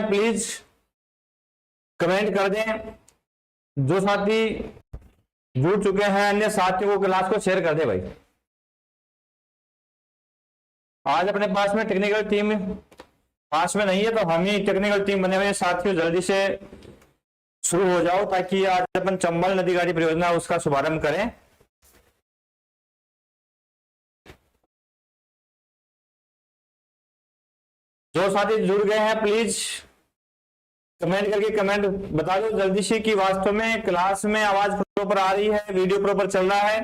हैं please comment कर दें। जो साथी जुड़ चुके हैं अन्य साथियों को क्लास को शेयर कर दे भाई। आज अपने पास में टेक्निकल टीम पास में नहीं है, तो हम ही टेक्निकल टीम बने हुए साथियों, जल्दी से शुरू हो जाओ ताकि आज अपन चंबल नदी घाटी परियोजना उसका शुभारंभ करें। जो साथी जुड़ गए हैं प्लीज कमेंट करके कमेंट बता दो जल्दी से कि वास्तव में क्लास में आवाज प्रॉपर आ रही है, वीडियो प्रॉपर चल रहा है,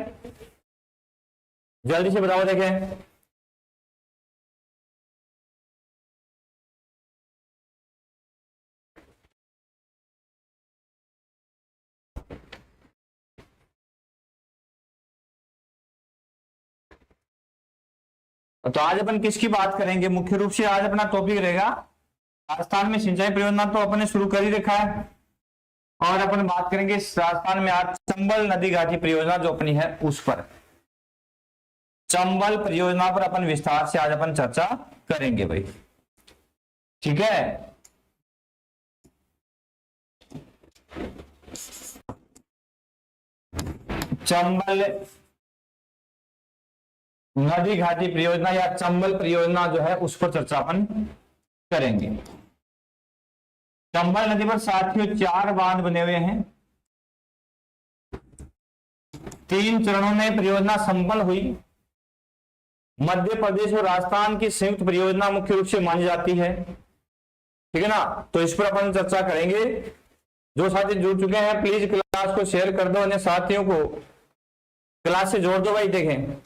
जल्दी से बताओ देखें। तो आज अपन किसकी बात करेंगे? मुख्य रूप से आज अपना टॉपिक रहेगा राजस्थान में सिंचाई परियोजना, तो अपने शुरू कर ही रखा है, और अपन बात करेंगे राजस्थान में आज चंबल नदी घाटी परियोजना जो अपनी है उस पर, चंबल परियोजना पर अपन विस्तार से आज अपन चर्चा करेंगे भाई। ठीक है, चंबल नदी घाटी परियोजना या चंबल परियोजना जो है उस पर चर्चा अपन करेंगे। चंबल नदी पर साथियों 4 बांध बने हुए हैं। 3 चरणों में परियोजना संपन्न हुई। मध्य प्रदेश और राजस्थान की संयुक्त परियोजना मुख्य रूप से मानी जाती है। ठीक है ना, तो इस पर अपन चर्चा करेंगे। जो साथी जुड़ चुके हैं प्लीज क्लास को शेयर कर दो, अन्य साथियों को क्लास से जोड़ दो भाई। देखें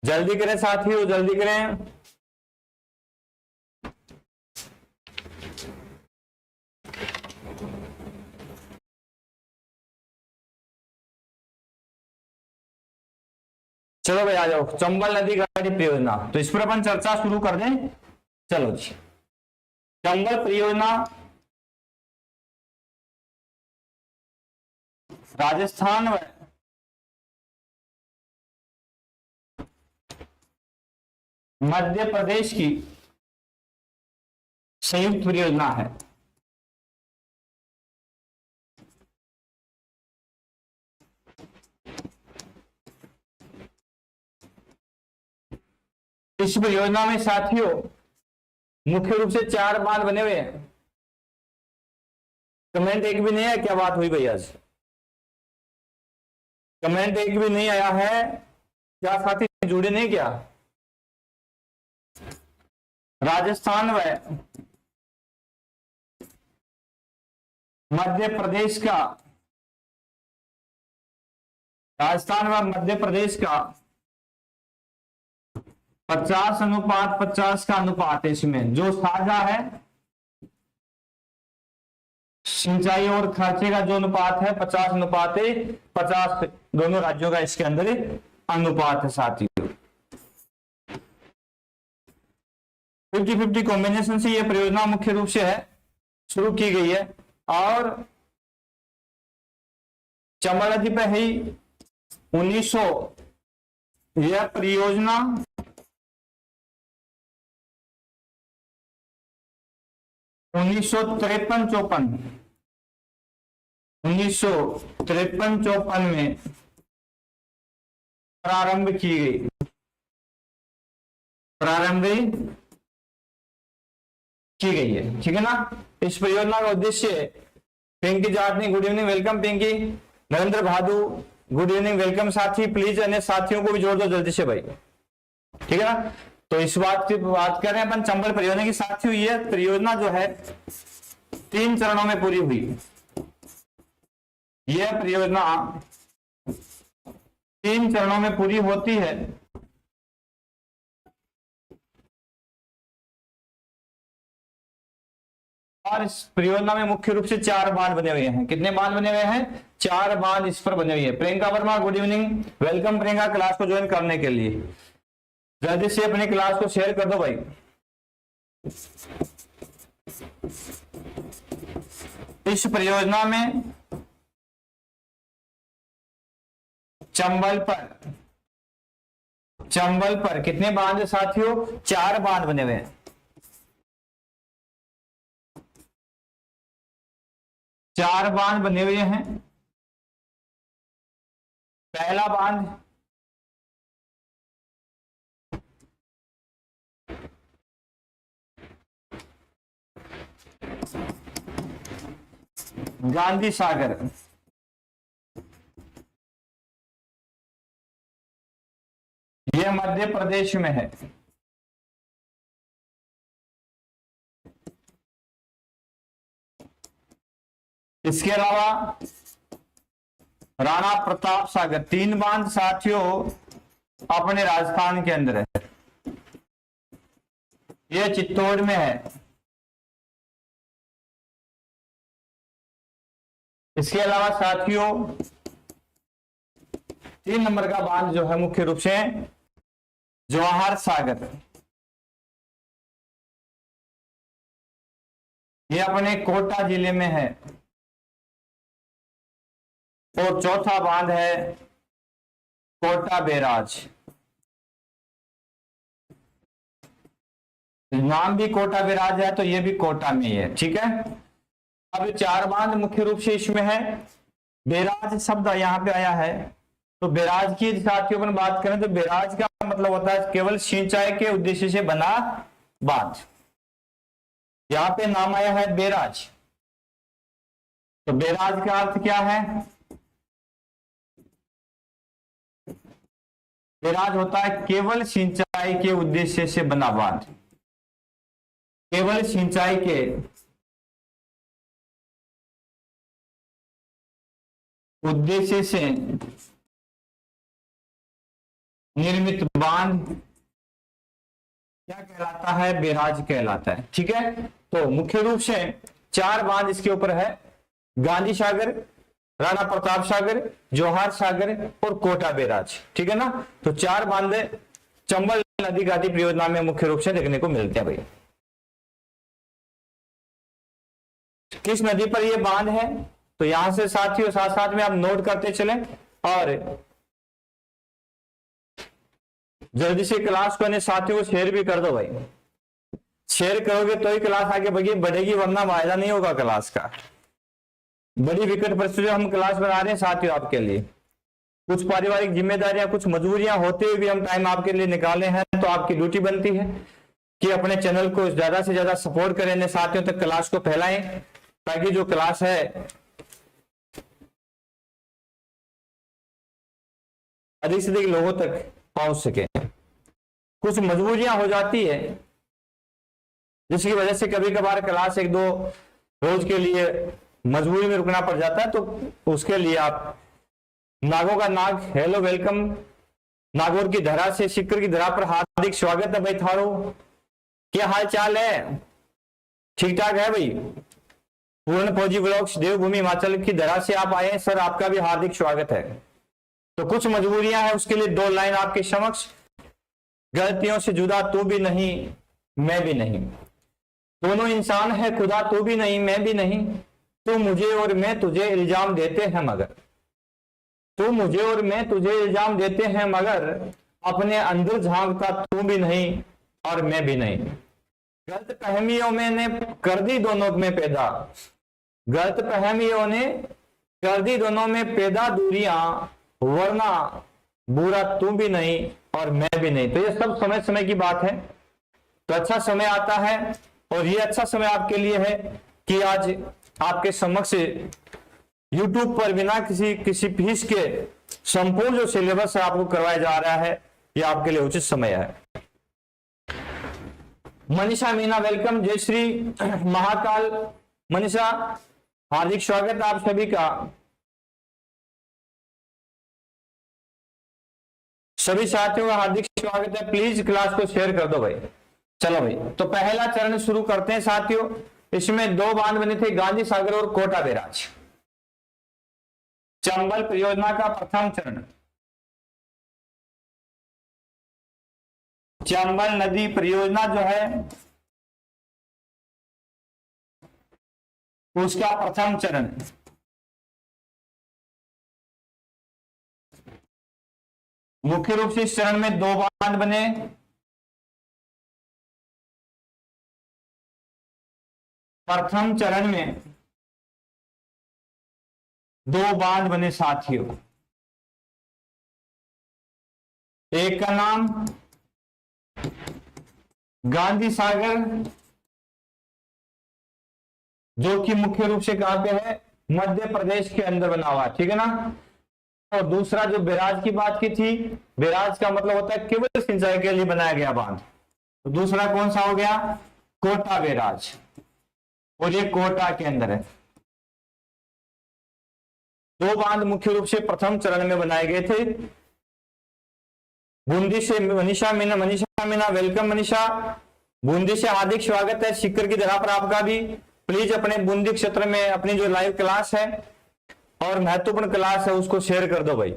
जल्दी करें साथियों, जल्दी करें। चलो भाई आ जाओ, चंबल नदी घाटी परियोजना, तो इस पर अपन चर्चा शुरू कर दें। चलो जी, चंबल परियोजना राजस्थान में मध्य प्रदेश की संयुक्त परियोजना है। इस परियोजना में साथियों मुख्य रूप से 4 बांध बने हुए हैं। कमेंट एक भी नहीं है, क्या बात हुई भाई? आज कमेंट एक भी नहीं आया है, क्या साथी जुड़े नहीं? क्या राजस्थान व मध्य प्रदेश का, राजस्थान व मध्य प्रदेश का 50:50 का अनुपात है। इसमें जो साझा है सिंचाई और खर्चे का जो अनुपात है 50:50, दोनों राज्यों का इसके अंदर अनुपात है साथियों। 50-50 कॉम्बिनेशन से यह परियोजना मुख्य रूप से है शुरू की गई है, और चंबल नदी पर ही 1900 यह परियोजना 1953-54 में प्रारंभ की गई। ठीक है ना। इस परियोजना का उद्देश्य, Pinky Jatni good evening, welcome Pinky. Narendra Bhadu good evening, welcome साथी। प्लीज अन्य साथियों को भी जोड़ दो जल्दी से भाई। ठीक है ना, तो इस बात की बात कर रहे हैं अपन चंबल परियोजना की साथियों। ये परियोजना जो है 3 चरणों में पूरी हुई। यह परियोजना 3 चरणों में पूरी होती है। और इस परियोजना में मुख्य रूप से 4 बांध बने हुए हैं। कितने बांध बने हुए हैं? 4 बांध इस पर बने हुए हैं। Priyanka Verma good evening, welcome Priyanka class को ज्वाइन करने के लिए। जल्दी से अपनी क्लास को शेयर कर दो भाई। इस परियोजना में चंबल पर चंबल पर कितने बांध है साथियों? 4 बांध बने हुए हैं। 4 बांध बने हुए हैं। पहला बांध गांधी सागर, यह मध्य प्रदेश में है। इसके अलावा राणा प्रताप सागर, 3 बांध साथियों अपने राजस्थान के अंदर है। यह चित्तौड़ में है। इसके अलावा साथियों 3 नंबर का बांध जो है मुख्य रूप से जवाहर सागर, ये अपने कोटा जिले में है। और चौथा बांध है कोटा बैराज, नाम भी कोटा बैराज है तो ये भी कोटा में ही है। ठीक है, अब 4 बांध मुख्य रूप से इसमें है। बैराज शब्द यहां पे आया है, तो बैराज की साथियों अपन बात करें तो बैराज का मतलब होता है केवल सिंचाई के उद्देश्य से बना बांध। यहां पे नाम आया है बैराज, तो बैराज का अर्थ क्या है? बैराज होता है केवल सिंचाई के उद्देश्य से बना बांध, केवल सिंचाई के उद्देश्य से निर्मित बांध क्या कहलाता है? बैराज कहलाता है। ठीक है, तो मुख्य रूप से 4 बांध इसके ऊपर है, गांधी सागर, राणा प्रताप सागर, जवाहर सागर और कोटा बैराज। ठीक है ना, तो 4 बांध चंबल नदी घाटी परियोजना में मुख्य रूप से देखने को मिलते हैं। भैया किस नदी पर यह बांध है? तो यहां से साथियों साथ साथ में आप नोट करते चलें और जल्दी से क्लास को अपने साथियों को शेयर भी कर दो भाई। शेयर करोगे तो ही क्लास आगे बढ़ेगी, वरना फायदा नहीं होगा क्लास का। बड़ी विकट परिस्थिति हम क्लास बना रहे हैं साथियों आपके लिए। कुछ पारिवारिक जिम्मेदारियां, कुछ मजबूरियां होते हुए भी हम टाइम आपके लिए निकाले हैं, तो आपकी ड्यूटी बनती है कि अपने चैनल को ज्यादा से ज्यादा सपोर्ट करें, साथियों तक क्लास को फैलाएं, ताकि जो क्लास है अधिक से अधिक लोगों तक पहुंच सके। कुछ मजबूरियां हो जाती है जिसकी वजह से कभी कभार क्लास 1-2 रोज के लिए मजबूरी में रुकना पड़ जाता है, तो उसके लिए आप नागों का नाग, हेलो वेलकम, नागौर की धरा से सिक्कर की धरा पर हार्दिक स्वागत है भाई थारो। क्या हाल चाल है? ठीक ठाक है भाई? पूर्ण फौजी ब्लॉग्स देवभूमि हिमाचल की धरा से आप आए हैं सर, आपका भी हार्दिक स्वागत है। तो कुछ मजबूरियां हैं, उसके लिए 2 लाइन आपके समक्ष। गलतियों से जुदा तू भी नहीं मैं भी नहीं, दोनों इंसान है खुदा तू भी नहीं मैं भी नहीं, तू मुझे और मैं तुझे इल्जाम देते हैं मगर, तू मुझे और मैं तुझे इल्जाम देते हैं मगर, अपने अंदर झांकता तू भी नहीं और मैं भी नहीं। गलत फहमियों में ने कर दी दोनों में पैदा, गलत फहमियों ने कर दी दोनों में पैदा दूरियां, वरना बुरा तू भी नहीं और मैं भी नहीं। तो ये सब समय समय की बात है। तो अच्छा समय आता है, और ये अच्छा समय आपके लिए है कि आज आपके समक्ष YouTube पर बिना किसी फीस के संपूर्ण जो सिलेबस है आपको करवाया जा रहा है, ये आपके लिए उचित समय है। मनीषा मीना वेलकम, जय श्री महाकाल। मनीषा हार्दिक स्वागत आप सभी का। सभी साथियों का हार्दिक स्वागत है। प्लीज क्लास को शेयर कर दो भाई। चलो भाई, तो पहला चरण शुरू करते हैं साथियों। इसमें 2 बांध बने थे, गांधी सागर और कोटा बैराज। चंबल परियोजना का प्रथम चरण, चंबल नदी परियोजना जो है उसका प्रथम चरण, मुख्य रूप से इस चरण में 2 बांध बने। प्रथम चरण में 2 बांध बने साथियों। एक का नाम गांधी सागर, जो कि मुख्य रूप से कहां पे है, मध्य प्रदेश के अंदर बना हुआ, ठीक है ना। और दूसरा जो बैराज की बात की थी, बैराज का मतलब होता है केवल सिंचाई के लिए बनाया गया बांध। तो दूसरा कौन सा हो गया, कोटा बैराज, और ये कोटा के अंदर है। 2 बांध मुख्य रूप से प्रथम चरण में बनाए गए थे। बूंदी से मनीषा मीना, वेलकम मनीषा। बूंदी से हार्दिक स्वागत है सीकर की धरा पर आपका भी। प्लीज अपने बूंदी क्षेत्र में अपनी जो लाइव क्लास है और महत्वपूर्ण क्लास है उसको शेयर कर दो भाई।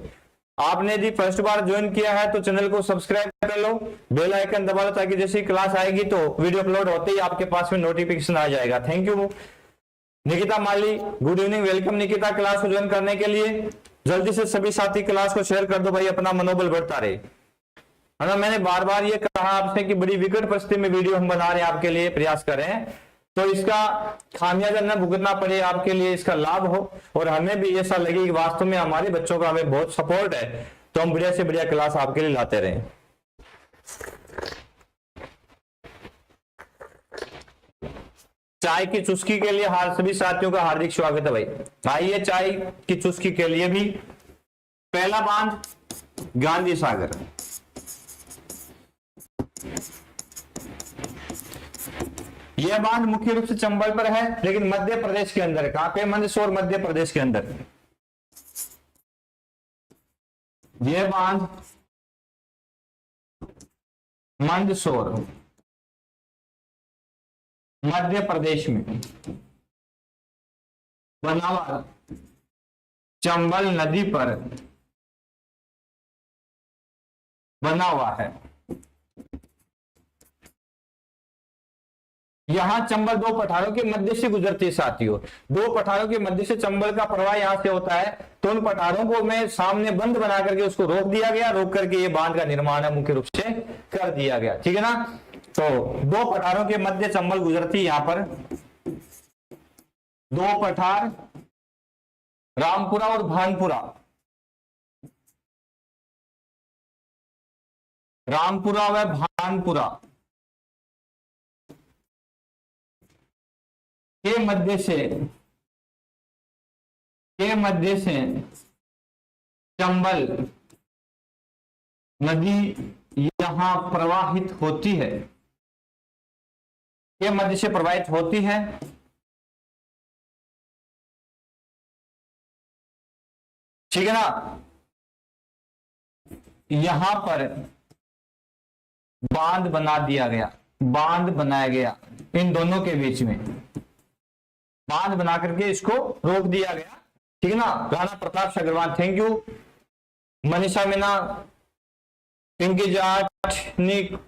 आपने यदि फर्स्ट बार ज्वाइन किया है तो चैनल को सब्सक्राइब कर लो, बेल आइकन दबा लो, ताकि जैसी क्लास आएगी तो वीडियो अपलोड होते ही आपके पास में नोटिफिकेशन आ जाएगा। Thank you Nikita Mali, good evening, welcome Nikita class को ज्वाइन करने के लिए। जल्दी से सभी साथी क्लास को शेयर कर दो भाई, अपना मनोबल बढ़ता रहे, है ना। मैंने बार बार ये कहा आपसे कि बड़ी विकट परिस्थिति में वीडियो हम बना रहे हैं, आपके लिए प्रयास कर रहे हैं, तो इसका खामियाजा न भुगतना पड़े, आपके लिए इसका लाभ हो और हमें भी ऐसा लगे कि वास्तव में हमारे बच्चों का हमें बहुत सपोर्ट है, तो हम बढ़िया से बढ़िया क्लास आपके लिए लाते रहें। चाय की चुस्की के लिए सभी साथियों का हार्दिक स्वागत है भाई। आइए चाय की चुस्की के लिए भी। पहला बांध गांधी सागर, यह बांध मुख्य रूप से चंबल पर है, लेकिन मध्य प्रदेश के अंदर। कहां पे, मंदसौर मध्य प्रदेश के अंदर। यह बांध मंदसौर मध्य प्रदेश में बना हुआ, चंबल नदी पर बना हुआ है। यहां चंबल 2 पठारों के मध्य से गुजरती है साथियों। 2 पठारों के मध्य से चंबल का प्रवाह यहां से होता है, तो उन पठारों को मैं सामने बंद बना करके उसको रोक दिया गया, रोक करके ये बांध का निर्माण है मुख्य रूप से कर दिया गया, ठीक है ना। तो 2 पठारों के मध्य चंबल गुजरती है। यहां पर 2 पठार, रामपुरा और भानपुरा, रामपुरा व भानपुरा के मध्य से चंबल नदी यहां प्रवाहित होती है, के मध्य से प्रवाहित होती है। ठीक है ना। यहां पर बांध बना दिया गया, बांध बनाया गया, इन दोनों के बीच में बांध बना करके इसको रोक दिया गया, ठीक है ना। Rana Pratap Agarwal, thank you. Manisha Meena, Pinki Jat, Nick,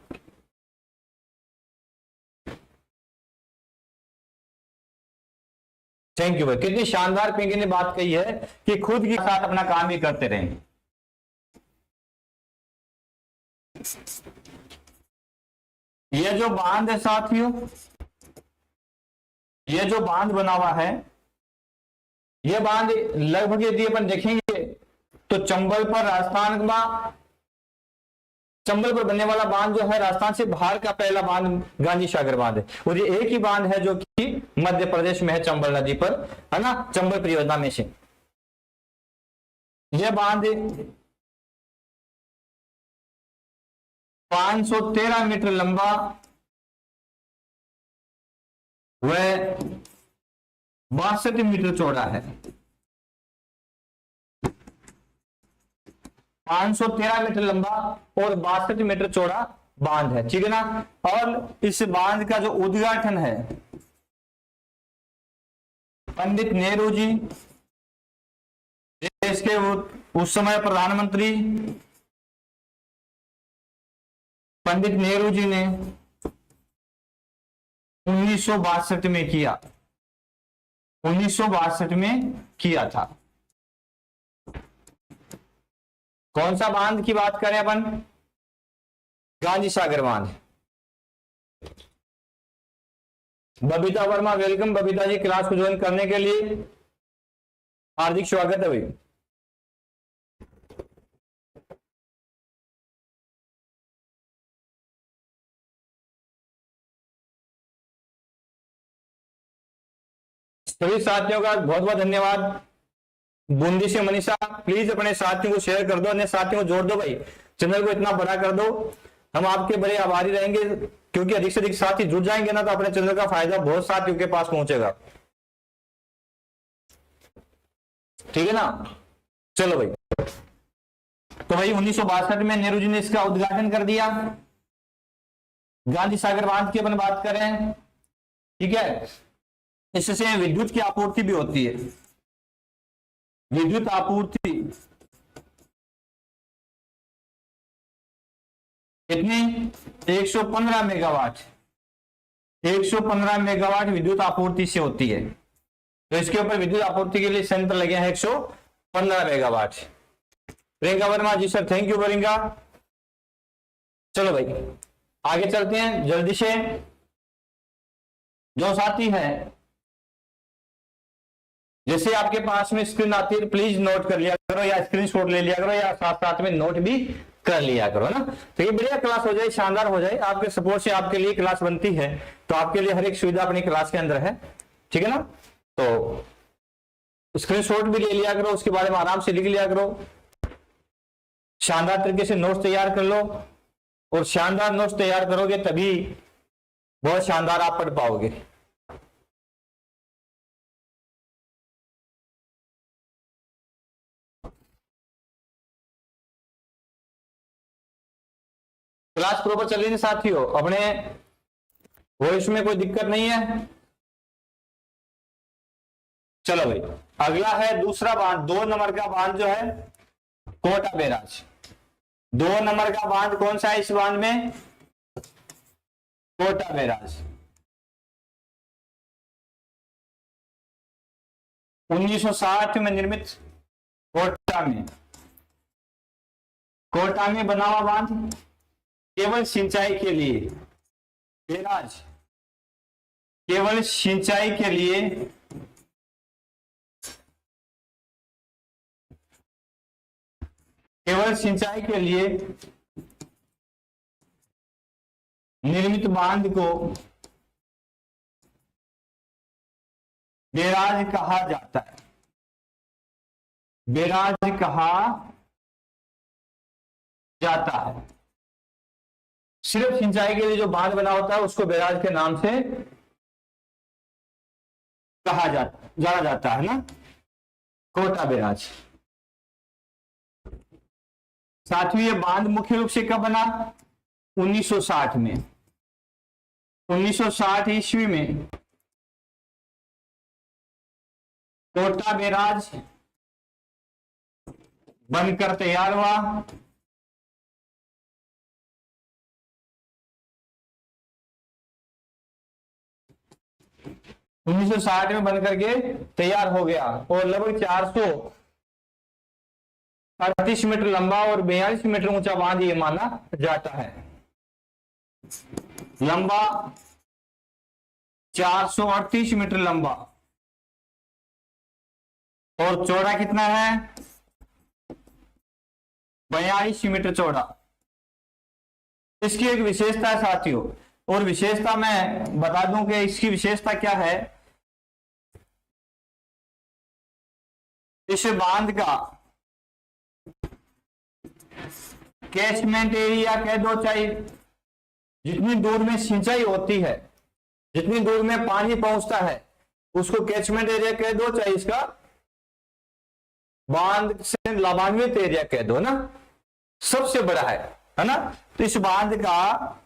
thank you भाई। कितनी शानदार पिंकी ने बात कही है कि खुद के साथ अपना काम भी करते रहें। ये जो बांध है साथियों, ये जो बांध बना हुआ है, ये बांध लगभग यदि अपन देखेंगे तो चंबल पर, राजस्थान में चंबल पर बनने वाला बांध जो है राजस्थान से बाहर का पहला बांध गांधी सागर बांध है, और ये एक ही बांध है जो कि मध्य प्रदेश में है, चंबल नदी पर, है ना, चंबल परियोजना में से। यह बांध 513 मीटर लंबा व 62 मीटर चौड़ा है। 513 मीटर लंबा और 62 मीटर चौड़ा बांध है, ठीक है ना। और इस बांध का जो उद्घाटन है पंडित नेहरू जी, देश के उस समय प्रधानमंत्री पंडित नेहरू जी ने 1962 में किया, 1962 में किया था। कौन सा बांध की बात करें अपन? गांधी सागर बांध। बबीता वर्मा, वेलकम बबीता जी, क्लास को ज्वाइन करने के लिए हार्दिक स्वागत है भाई। सभी साथियों का बहुत बहुत धन्यवाद। बूंदी से मनीषा, प्लीज अपने साथियों को शेयर कर दो, अन्य साथियों को जोड़ दो भाई, चैनल को इतना बड़ा कर दो। हम आपके बड़े आभारी रहेंगे, क्योंकि अधिक से अधिक साथी जुड़ जाएंगे ना तो अपने चैनल का फायदा बहुत साथियों के पास पहुंचेगा। ठीक है ना? चलो भाई, तो भाई 1962 में नेहरू जी ने इसका उद्घाटन कर दिया। गांधी सागर बांध की अपन बात करें, ठीक है, इससे विद्युत की आपूर्ति भी होती है। विद्युत आपूर्ति कितनी? 115 मेगावाट। 115 मेगावाट विद्युत आपूर्ति से होती है। तो इसके ऊपर विद्युत आपूर्ति के लिए संयंत्र लगे हैं 115 megawatt. Priyanka Verma ji sir, thank you Priyanka. चलो भाई आगे चलते हैं जल्दी से। जो साथी है, जैसे आपके पास में स्क्रीन आती है प्लीज नोट कर लिया करो, या स्क्रीनशॉट ले लिया करो, या साथ साथ में नोट भी कर लिया करो ना। तो ये बढ़िया क्लास हो जाए, शानदार हो जाए। आपके सपोर्ट से आपके लिए क्लास बनती है, तो आपके लिए हर एक सुविधा अपनी क्लास के अंदर है। ठीक है ना? तो स्क्रीनशॉट भी ले लिया करो, उसके बारे में आराम से लिख लिया करो, शानदार तरीके से नोट्स तैयार कर लो। और शानदार नोट्स तैयार करोगे तभी बहुत शानदार आप पढ़ पाओगे। क्लास प्रॉपर चल रही है साथियों? अपने वॉइस में कोई दिक्कत नहीं है? चलो भाई, अगला है दूसरा बांध, 2 नंबर का बांध जो है कोटा बैराज। 2 नंबर का बांध कौन सा है इस बांध में? कोटा बैराज। 1960 में निर्मित कोटा में बना हुआ बांध, केवल सिंचाई के लिए। बैराज केवल सिंचाई के लिए, केवल सिंचाई के लिए निर्मित बांध को बैराज कहा जाता है। बैराज कहा जाता है। सिर्फ सिंचाई के लिए जो बांध बना होता है उसको बैराज के नाम से जाना जाता है ना, कोटा बैराज। सातवीं, ये बांध मुख्य रूप से कब बना? 1960 में। 1960 ईस्वी में कोटा बैराज बनकर तैयार हुआ। उन्नीस सौ 60 में बनकर के तैयार हो गया और लगभग 438 मीटर लंबा और 42 मीटर ऊंचा बांध ये माना जाता है। लंबा 438 मीटर लंबा और चौड़ा कितना है? 42 मीटर चौड़ा। इसकी एक विशेषता है साथियों, और विशेषता मैं बता दूं कि इसकी विशेषता क्या है। इस बांध का कैचमेंट एरिया कह दो, चाहे जितनी दूर में सिंचाई होती है, जितनी दूर में पानी पहुंचता है उसको कैचमेंट एरिया कह दो, चाहे इसका बांध से लाभान्वित एरिया कह दो ना, सबसे बड़ा है ना। तो इस बांध का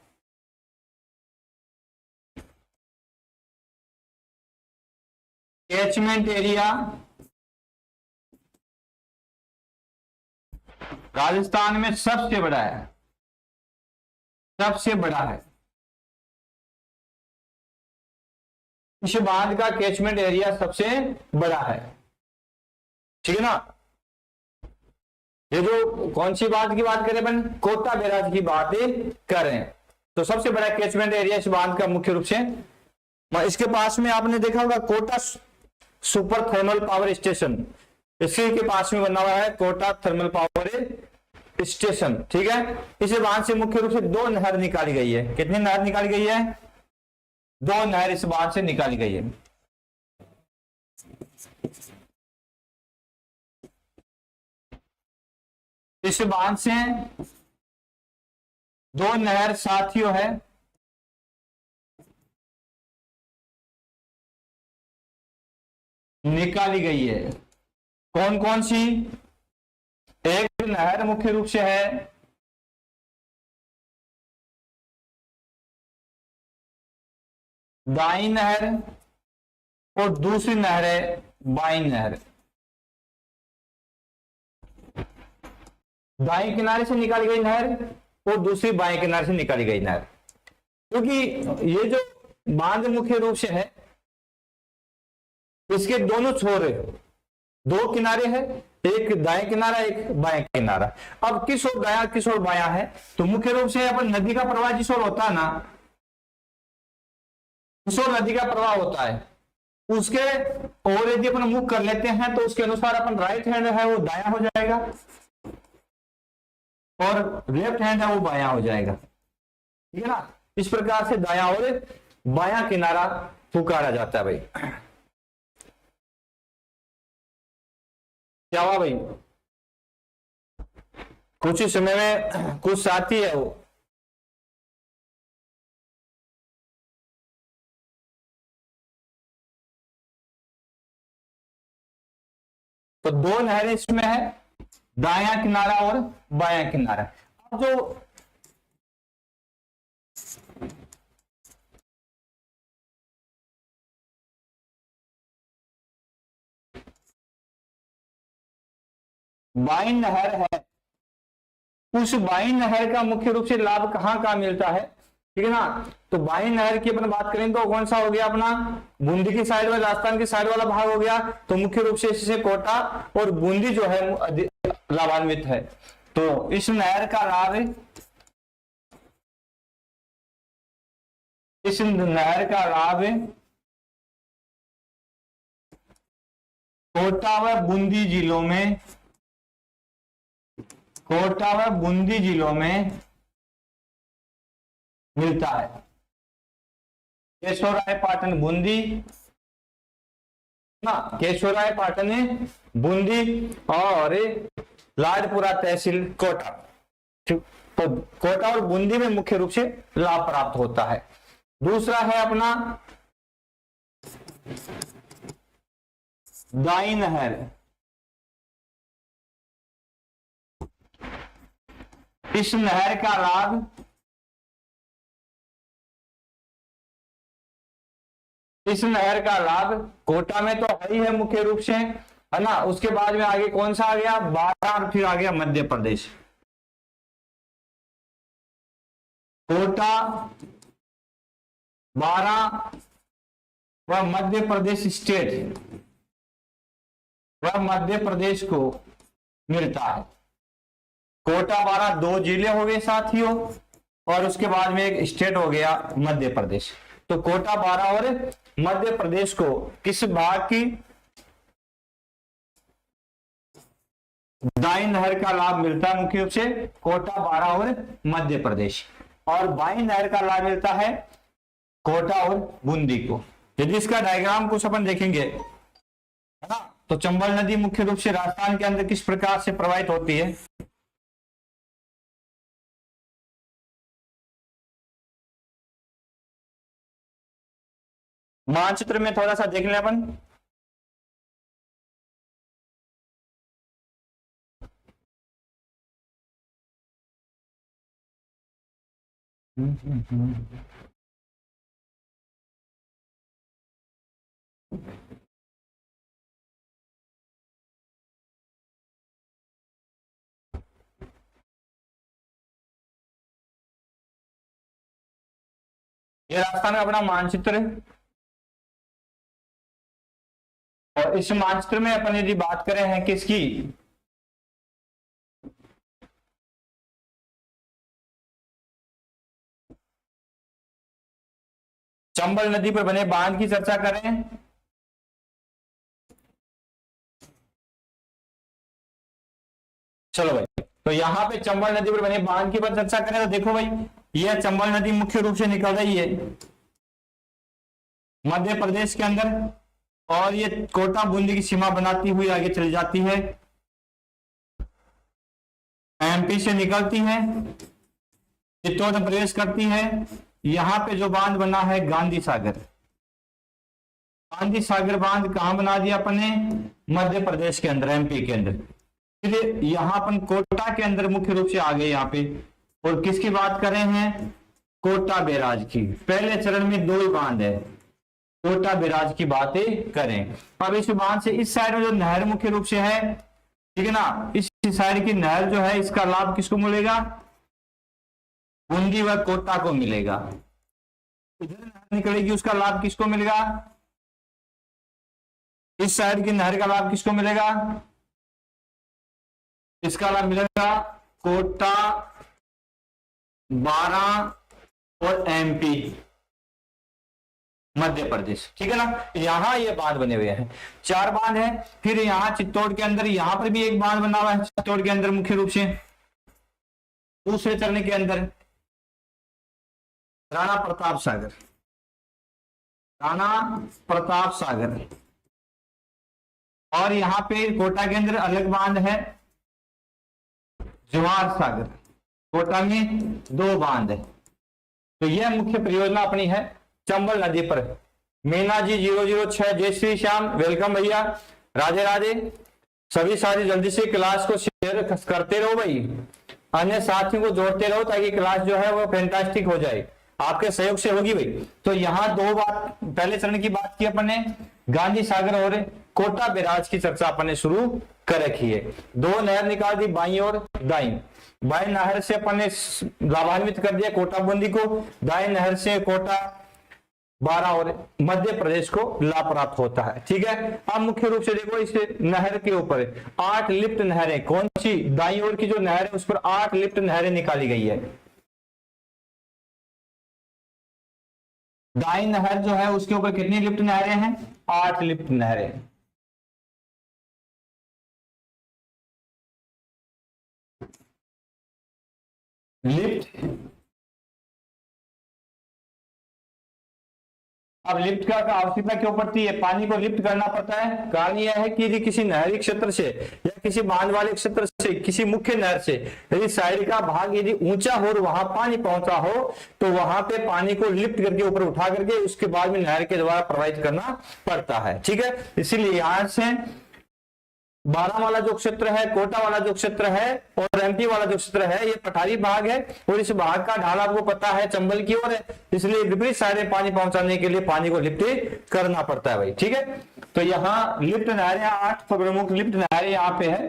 कैचमेंट एरिया राजस्थान में सबसे बड़ा है, सबसे बड़ा है। इस बांध का कैचमेंट एरिया सबसे बड़ा है। ठीक है ना? ये जो कौन सी बात की बात करें अपन, कोटा बैराज की बात कर रहे हैं। तो सबसे बड़ा कैचमेंट एरिया इस बांध का मुख्य रूप से, इसके पास में आपने देखा होगा Kota super thermal power station, इसी के पास में बना हुआ है कोटा थर्मल पावर स्टेशन। ठीक है, इस बांध से मुख्य रूप से 2 नहर निकाली गई है। कितनी नहर निकाली गई है? 2 नहर इस बांध से निकाली गई है। इस बांध से 2 नहर साथियों है, निकाली गई है। कौन कौन सी? एक नहर मुख्य रूप से है दाई नहर और दूसरी नहर है बाई नहर। दाई किनारे से निकाली गई नहर और दूसरी बाएं किनारे से निकाली गई नहर। क्योंकि ये जो बांध मुख्य रूप से है, इसके दोनों छोर 2 किनारे हैं, एक दाएं किनारा एक बाएं किनारा। अब किस ओर दाया किस ओर बाया है? तो मुख्य रूप से अपन नदी का प्रवाह जिस ओर होता है ना, उस ओर नदी का प्रवाह होता है, उसके और यदि अपन मुख कर लेते हैं तो उसके अनुसार अपन राइट हैंड है वो दाया हो जाएगा और लेफ्ट हैंड है वो बाया हो जाएगा। ठीक है ना, इस प्रकार से दाया और बाया किनारा पुकारा जाता है भाई। क्या हुआ भाई? कुछ ही समय में कुछ साथी है वो तो 2 नहरें इसमें है, दायां किनारा और बायां किनारा। अब जो बाई नहर है, उस बाई नहर का मुख्य रूप से लाभ कहां कहां मिलता है? ठीक है ना, तो बाई नहर की अपन बात करें तो कौन सा हो गया अपना? बूंदी की साइड में, राजस्थान की साइड वाला भाग हो गया। तो मुख्य रूप से इससे कोटा और बूंदी जो है लाभान्वित है। तो इस नहर का लाभ, इस नहर का लाभ कोटा व बूंदी जिलों में, कोटा व बूंदी जिलों में मिलता है। केशोराय पाटन बूंदी ना, केशोराय पाटन बूंदी और लाडपुरा तहसील कोटा। तो कोटा और बूंदी में मुख्य रूप से लाभ प्राप्त होता है। दूसरा है अपना दाई नहर। इस नहर का लाभ, इस नहर का लाभ कोटा में तो है ही है मुख्य रूप से, है ना। उसके बाद में आगे कौन सा आ गया? बारा, और फिर आ गया मध्य प्रदेश। कोटा, बारा व मध्य प्रदेश स्टेट व मध्य प्रदेश को मिलता है। कोटा, बारा 2 जिले हो गए साथियों, और उसके बाद में एक स्टेट हो गया मध्य प्रदेश। तो कोटा, बारा और मध्य प्रदेश को किस भाग की? दाई नहर का लाभ मिलता है मुख्य रूप से कोटा, बारा और मध्य प्रदेश। और बाई नहर का लाभ मिलता है कोटा और बूंदी को। यदि इसका डायग्राम कुछ अपन देखेंगे, है ना, तो चंबल नदी मुख्य रूप से राजस्थान के अंदर किस प्रकार से प्रवाहित होती है? मानचित्र में थोड़ा सा देख लें अपन। ये राजस्थान का अपना मानचित्र है, और इस मानचित्र में अपन यदि बात करें हैं किसकी? चंबल नदी पर बने बांध की चर्चा करें। चलो भाई, तो यहां पे चंबल नदी पर बने बांध की पर चर्चा करें तो देखो भाई, यह चंबल नदी मुख्य रूप से निकल रही है मध्य प्रदेश के अंदर, और ये कोटा बूंदी की सीमा बनाती हुई आगे चली जाती है, एमपी से निकलती है, चित्तौड़ में प्रवेश करती है। यहां पे जो बांध बना है गांधी सागर, गांधी सागर बांध कहां बना दिया अपने, मध्य प्रदेश के अंदर, एमपी के अंदर। फिर यहां अपन कोटा के अंदर मुख्य रूप से आ गए यहाँ पे, और किसकी बात कर रहे हैं, कोटा बैराज की। पहले चरण में 2 ही बांध है, कोटा बैराज की बातें करें। अब इस बांध से इस साइड में जो नहर मुख्य रूप से है, ठीक है ना, इस साइड की नहर जो है, इसका लाभ किसको मिलेगा, बूंदी व कोटा को मिलेगा। इधर नहर निकलेगी, उसका लाभ किसको मिलेगा, इस साइड की नहर का लाभ किसको मिलेगा, इसका लाभ मिलेगा कोटा, बारां और एमपी, मध्य प्रदेश, ठीक है ना। यहां ये बांध बने हुए हैं, 4 बांध है। फिर यहां चित्तौड़ के अंदर, यहां पर भी एक बांध बना हुआ है चित्तौड़ के अंदर मुख्य रूप से, दूसरे चरण के अंदर राणा प्रताप सागर, राणा प्रताप सागर। और यहां पे कोटा के अंदर अलग बांध है जवाहर सागर, कोटा में 2 बांध है। तो यह मुख्य परियोजना अपनी है चंबल नदी पर। मीना जी 006, जय श्री श्याम, वेलकम भैया, राधे राधे। सभी साथी जल्दी से क्लास को शेयर करते रहो भाई, अन्य साथियों को जोड़ते रहो ताकि क्लास जो है वो फैंटास्टिक हो जाए, आपके सहयोग से होगी भाई। तो यहाँ 2 बात, पहले चरण की बात की अपन ने, गांधी सागर और कोटा बैराज की चर्चा अपन ने शुरू कर रखी है। 2 नहर निकाल दी, बाई और दाई। बाई नहर से अपन ने लाभान्वित कर दिया कोटा बूंदी को, दाई नहर से कोटा, बारां और मध्य प्रदेश को लाभ प्राप्त होता है, ठीक है। अब मुख्य रूप से देखो, इस नहर के ऊपर 8 लिफ्ट नहरें, कौन सी, दाई ओर की जो नहर है उस पर 8 लिफ्ट नहरें निकाली गई है। दाई नहर जो है उसके ऊपर कितनी लिफ्ट नहरें हैं, 8 लिफ्ट नहरें। लिफ्ट, अब लिफ्ट का आवश्यकता क्यों पड़ती है, पानी को लिफ्ट करना पड़ता है। कारण यह है कि यदि किसी नहरी क्षेत्र से या किसी बांध वाले क्षेत्र से, किसी मुख्य नहर से यदि साइड का भाग यदि ऊंचा हो और वहां पानी पहुंचा हो, तो वहां पे पानी को लिफ्ट करके ऊपर उठा करके उसके बाद में नहर के द्वारा प्रवाहित करना पड़ता है, ठीक है। इसीलिए यहां से बारां वाला जो क्षेत्र है, कोटा वाला जो क्षेत्र है और एमपी वाला जो क्षेत्र है, ये पठारी भाग है, और इस भाग का ढाल आपको पता है चंबल की ओर है, इसलिए विपरीत साइड में पानी पहुंचाने के लिए पानी को लिफ्ट करना पड़ता है भाई, ठीक है। तो यहाँ लिफ्ट नहरें, 8 प्रमुख लिफ्ट नहरें यहाँ पे है,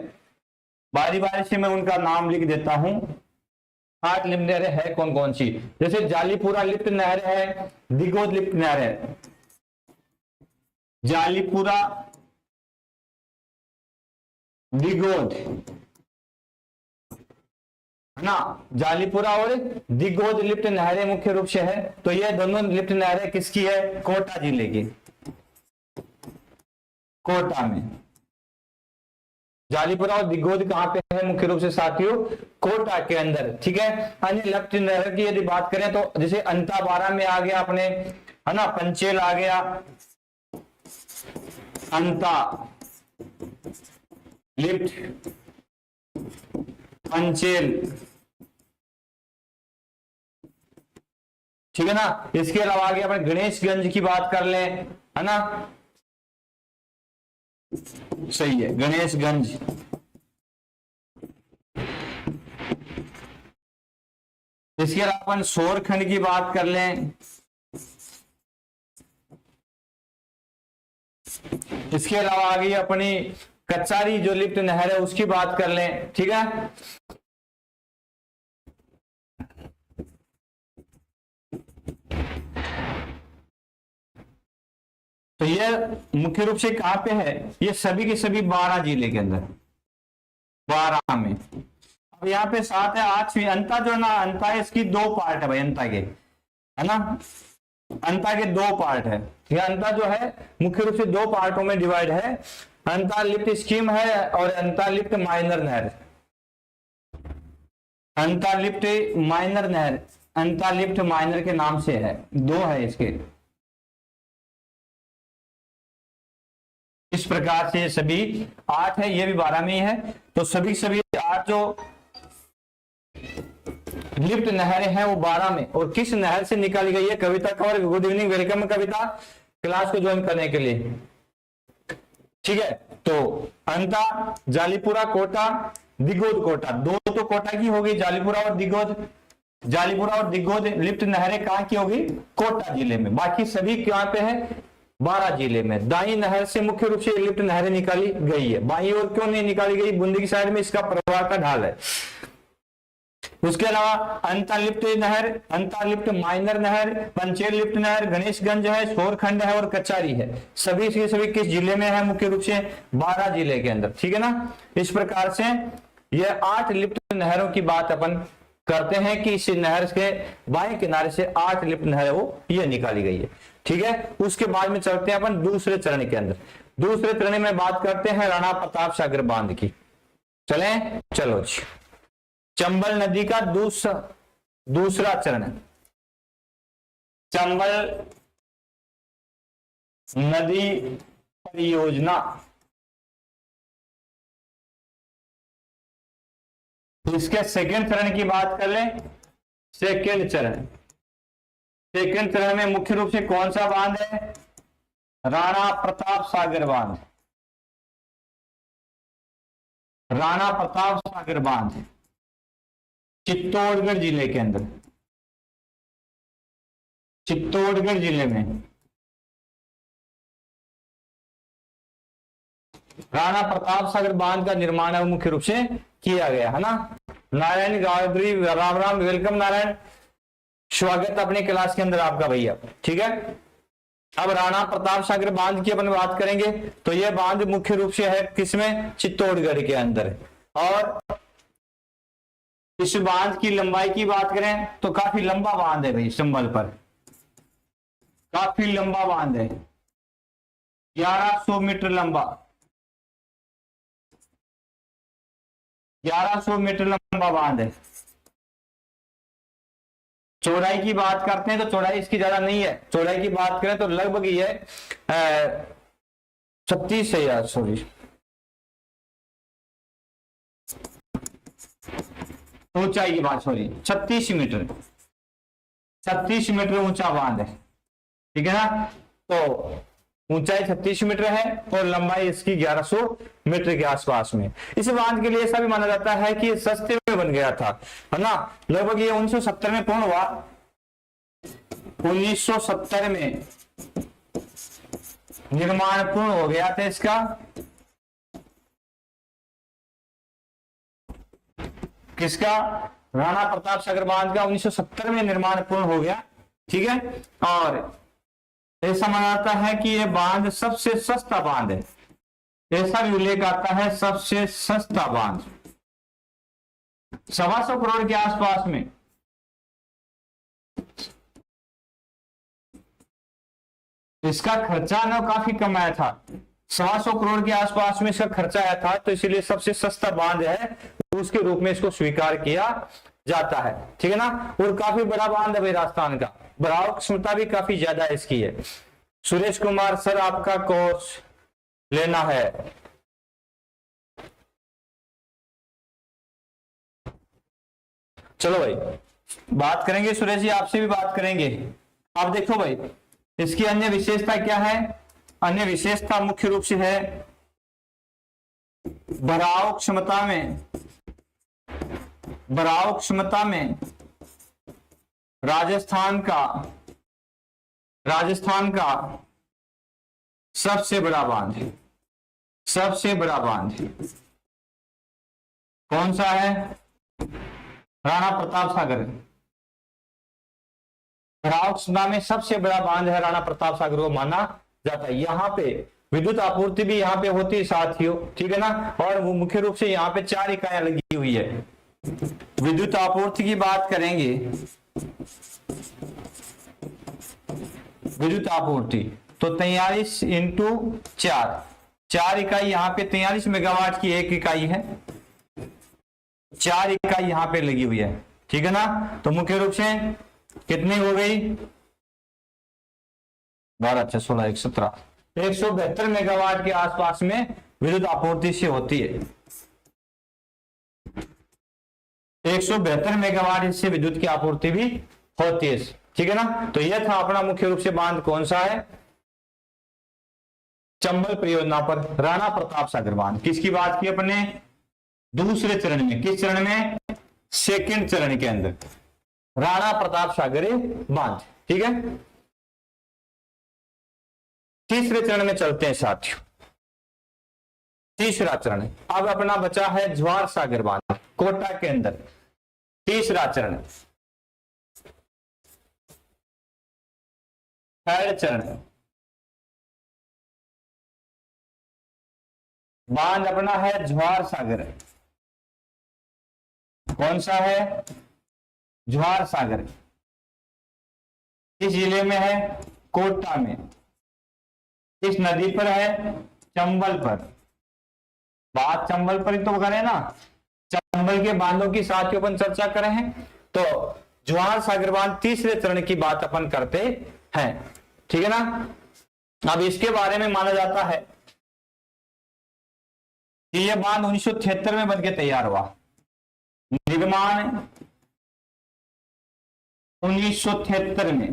बारी बारी से मैं उनका नाम लिख देता हूं। 8 लिफ्ट नहरें है कौन कौन सी, जैसे जालीपुरा लिफ्ट नहर है, दिगोद लिफ्ट नहर है, जालीपुरा, दिगोद, है ना, जालीपुरा और दिगोद लिफ्ट नहरें मुख्य रूप से है। तो ये दोनों लिफ्ट नहरें किसकी है, कोटा जिले की, कोटा में। जालीपुरा और दिगोद कहां पे है मुख्य रूप से साथियों, कोटा के अंदर, ठीक है। अन्य लिफ्ट नहर की यदि बात करें तो जैसे अंता 12 में आ गया अपने, है ना, पंचेल आ गया, अंता लिफ्ट, पंचेल, ठीक है ना। इसके अलावा आगे अपने गणेशगंज की बात कर लें, है ना, सही है, गणेशगंज। इसके अलावा अपन सोरखंड की बात कर लें, इसके अलावा आगे अपनी कचारी जो लिफ्ट नहर है उसकी बात कर लें, ठीक है। तो ये मुख्य रूप से कहां पे है, ये सभी के सभी 12 जिले के अंदर, 12 में। अब यहाँ पे 7 है, 8वीं अंता जो ना, अंता है इसकी 2 पार्ट है भाई, अंता के, है ना, अंता के दो पार्ट है, यह अंता जो है मुख्य रूप से दो पार्टों में डिवाइड है, अंतर्लिप्त स्कीम है और अंतर्लिप्त माइनर नहर। अंतर्लिप्त माइनर नहर, अंतर्लिप्त माइनर के नाम से है, दो है इसके। इस प्रकार से सभी 8 है, ये भी 12 में ही है, तो सभी 8 जो लिप्त नहरें हैं वो 12 में, और किस नहर से निकाली गई है? कविता कौर, गुड इवनिंग, वेलकम कविता क्लास को ज्वाइन करने के लिए। ठीक है, तो अंता, जालीपुरा, कोटा, दिगोद, कोटा, दो तो कोटा की होगी, जालीपुरा और दिगोद। जालीपुरा और दिगोद लिप्त नहरें कहां की होगी? कोटा जिले में। बाकी सभी कहां पे है? 12 जिले में। दाई नहर से मुख्य रूप से लिप्त नहरें निकाली गई है। बाई और क्यों नहीं निकाली गई? बूंदी की साइड में इसका प्रवाह का ढाल है। उसके अलावा अंतर्लिप्त नहर, अंतर्लिप्त माइनर नहर, पंचेर लिप्त नहर, गणेशगंज है, सोरखंड है और कचारी है। सभी के सभी किस जिले में है? मुख्य रूप से 12 जिले के अंदर। ठीक है ना। इस प्रकार से यह 8 लिप्त नहरों की बात अपन करते हैं कि इस नहर के बाएं किनारे से 8 लिप्त नहर वो ये निकाली गई है। ठीक है, उसके बाद में चलते हैं अपन दूसरे चरण के अंदर। दूसरे चरण में बात करते हैं राणा प्रताप सागर बांध की। चलें, चलो जी। चंबल नदी का दूसरा चरण, चंबल नदी परियोजना। इसके सेकंड चरण की बात कर लें। सेकंड चरण में मुख्य रूप से कौन सा बांध है? राणा प्रताप सागर बांध। राणा प्रताप सागर बांध चित्तौड़गढ़ जिले के अंदर, चित्तौड़गढ़ जिले में राणा प्रताप सागर बांध का निर्माण है मुख्य रूप से किया गया है ना। नारायण गायत्री, राम राम, वेलकम नारायण, स्वागत अपने क्लास के अंदर आपका भैया। ठीक है, अब राणा प्रताप सागर बांध की अपन बात करेंगे तो यह बांध मुख्य रूप से है किसमें? चित्तौड़गढ़ के अंदर। और इस बांध की लंबाई की बात करें तो काफी लंबा बांध है भाई, चंबल पर काफी लंबा बांध है, 1100 मीटर लंबा, 1100 मीटर लंबा बांध है। चौड़ाई की बात करते हैं तो चौड़ाई इसकी ज्यादा नहीं है। चौड़ाई की बात करें तो लगभग ये 36 है यार, सॉरी, ऊंचाई की बात, सॉरी 36 मीटर, 36 मीटर ऊंचा बांध है। ठीक है ना। तो ऊंचाई 36 मीटर है और लंबाई इसकी 1100 मीटर के आसपास में। इस बांध के लिए ऐसा भी माना जाता है कि सस्ते में बन गया था, है ना। लगभग ये 1970 में पूर्ण हुआ। 1970 में निर्माण पूर्ण हो गया था इसका। किसका? राणा प्रताप सागर बांध का 1970 में निर्माण पूर्ण हो गया। ठीक है, और ऐसा माना जाता है कि यह बांध सबसे सस्ता बांध है। ऐसा भी उल्लेख आता है सबसे सस्ता बांध, 125 करोड़ के आसपास में। इसका खर्चा ना काफी कम आया था, 125 करोड़ के आसपास में इसका खर्चा आया था, तो इसीलिए सबसे सस्ता बांध है उसके रूप में इसको स्वीकार किया जाता है। ठीक है ना। और काफी बड़ा बांध है भाई राजस्थान का, बहाव क्षमता भी काफी ज्यादा इसकी है। सुरेश कुमार सर, आपका कोर्स लेना है। चलो भाई बात करेंगे, सुरेश जी आपसे भी बात करेंगे। आप देखो भाई इसकी अन्य विशेषता क्या है? अन्य विशेषता मुख्य रूप से है भराव क्षमता में, भराव क्षमता में राजस्थान का सबसे बड़ा बांध है। सबसे बड़ा बांध कौन सा है? राणा प्रताप सागर। भराव क्षमता में सबसे बड़ा बांध है राणा प्रताप सागर को माना जाता है। यहाँ पे विद्युत आपूर्ति भी यहाँ पे होती है साथियों। ठीक है ना। और वो मुख्य रूप से यहाँ पे 4 इकाइयां लगी हुई है। विद्युत आपूर्ति की बात करेंगे विद्युत आपूर्ति, तो 43 इंटू 4 इकाई यहाँ पे 43 मेगावाट की एक इकाई है, 4 इकाई यहाँ पे लगी हुई है, ठीक है ना। तो मुख्य रूप से कितनी हो गई, 12 6 16 1 17, 172 मेगावाट के आसपास में विद्युत आपूर्ति से होती है। 172 मेगावाट इससे विद्युत की आपूर्ति भी होती है, ठीक है ना। तो यह था अपना मुख्य रूप से बांध कौन सा है, चंबल परियोजना पर राणा प्रताप सागर बांध। किसकी बात की अपने, दूसरे चरण में, किस चरण में, सेकंड चरण के अंदर राणा प्रताप सागर बांध, ठीक है। तीसरे चरण में चलते हैं साथियों, तीसरा चरण अब अपना बचा है जवाहर सागर बांध कोटा के अंदर, तीसरा चरण, थर्ड चरण, बांध अपना है जवाहर सागर, कौन सा है, जवाहर सागर, किस जिले में है, कोटा में, किस नदी पर है, चंबल पर, बात चंबल पर ही तो करें ना, चंबल के बांधों की साथियों अपन चर्चा करें हैं, तो जवाहर सागर बांध तीसरे चरण की बात अपन करते हैं, ठीक है ना। अब इसके बारे में माना जाता है कि यह बांध 1973 में बनके तैयार हुआ, निर्माण 1973 में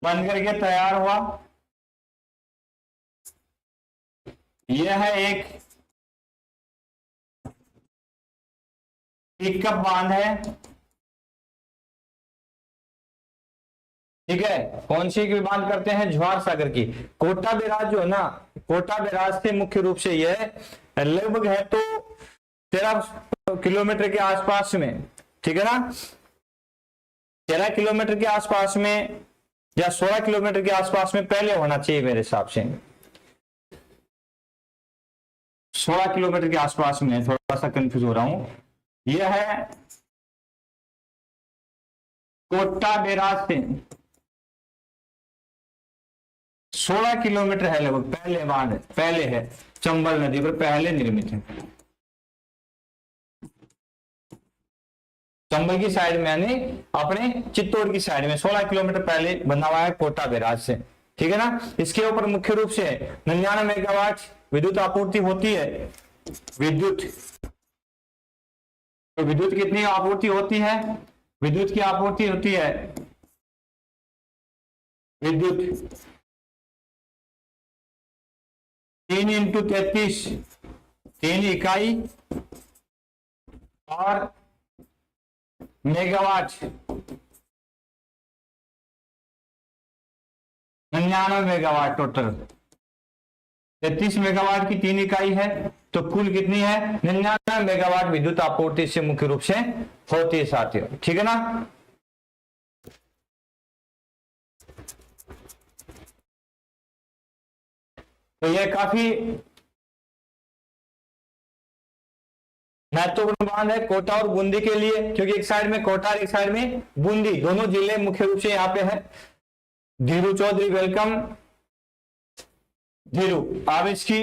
बन करके तैयार हुआ। यह है एक पिकअप बांध है, ठीक है। कौन सी की बात करते हैं, जवाहर सागर की। कोटा बैराज जो है ना, कोटा बैराज से मुख्य रूप से यह लगभग है तो 13 किलोमीटर के आसपास में, ठीक है ना, 13 किलोमीटर के आसपास में या 16 किलोमीटर के आसपास में पहले होना चाहिए मेरे हिसाब से, 16 किलोमीटर के आसपास में, थोड़ा सा कंफ्यूज हो रहा हूं। यह है कोटा बैराज से 16 किलोमीटर है लगभग, पहले बांध पहले है, चंबल नदी पर पहले निर्मित है, चंबल की साइड में यानी अपने चित्तौड़ की साइड में 16 किलोमीटर पहले बना हुआ है कोटा बैराज से, ठीक है ना। इसके ऊपर मुख्य रूप से 99 मेगावाट विद्युत आपूर्ति होती है। विद्युत, तो विद्युत कितनी आपूर्ति होती है, विद्युत की आपूर्ति होती है, विद्युत 3 इंटू 33, 3 इकाई और मेगावाट 99 मेगावाट, टोटल 33 मेगावाट की 3 इकाई है, तो कुल कितनी है, 99 मेगावाट विद्युत आपूर्ति से मुख्य रूप से होती है साथियों, ठीक है ना। तो यह काफी महत्वपूर्ण बांध है कोटा और बूंदी के लिए, क्योंकि एक साइड में कोटा और एक साइड में बूंदी, दोनों जिले मुख्य रूप से यहाँ पे है। धीरू चौधरी वेलकम, धीरू। अब इसकी